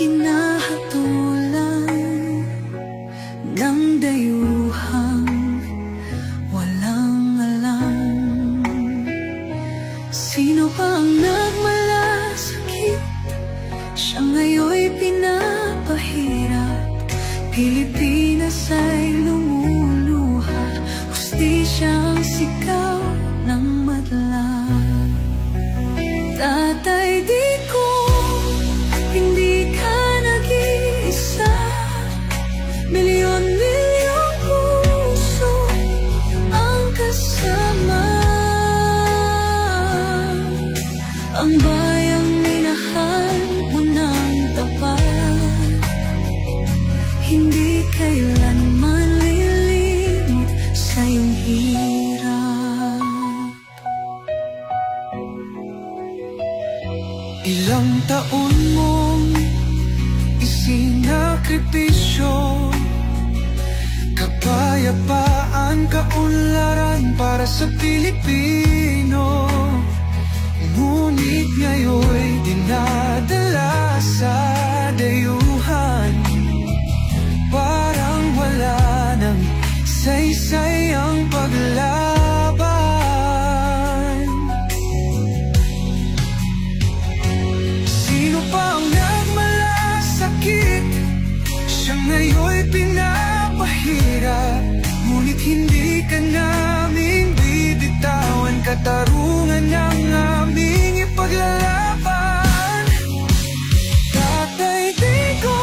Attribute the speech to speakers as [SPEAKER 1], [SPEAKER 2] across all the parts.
[SPEAKER 1] hinahatulan ng dayuhang walang alam. Sino ba ang nagmalasakit? Siya ngayon'y pinapahirap. Pilipinas ay lumuluha, hustisyang sigaw ng madla. Tatay, di ko hindi ka nag-iisa. Milyon-milyong puso ang kasama. Ang bayang minahal mo ng tapat, hindi kailanman lilimot sa iyong hirap. Ilang taon mong isinakripisyo, kapayapaan, kaunlaran para sa Pilipino. Ngunit ngayon'y dinadala sa dayuhan, parang wala nang saysay ang paglaban. Sino pa ang nagmalasakit? Siya ngayon'y pinapahirap. Ngunit hindi ka naming bibitawan, katarungan ng aming ipaglalaban. Tatay, di ko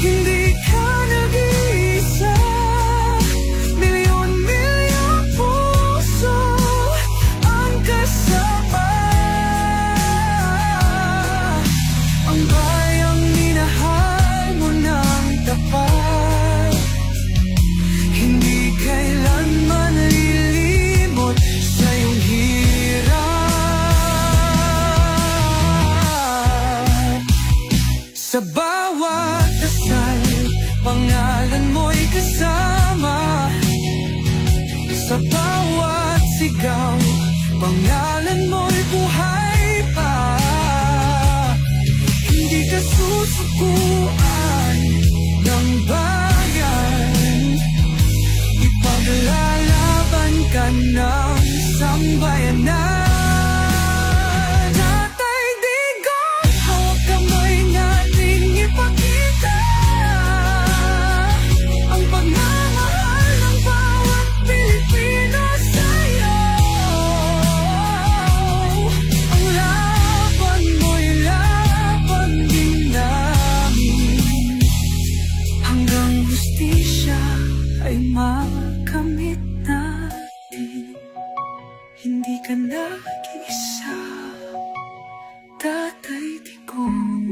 [SPEAKER 1] hindi ka nag-iisa. Milyon-milyong puso ang kasama. Ang bayang minahal mo ng tapat, hindi kailanman lilimot sa iyong hirap. Sa bawat dasal, pangalan mo'y kasama. Sa bawat sigaw, pangalan mo'y buhay pa. Hindi ka susukuan ng bayan, ipaglalaban ka ng sambayanan. Tatay, digong, hawak kamay natin ipakita ang pagmamahal ng bawat Pilipino sa'yo. Ang laban mo'y laban din namin, hanggang hustisya ay makamit natin. Hindi ka nag-iisa, Tatay Digong.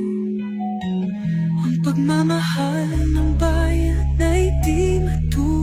[SPEAKER 1] Ang pagmamahal ng bayan ay di matuloy.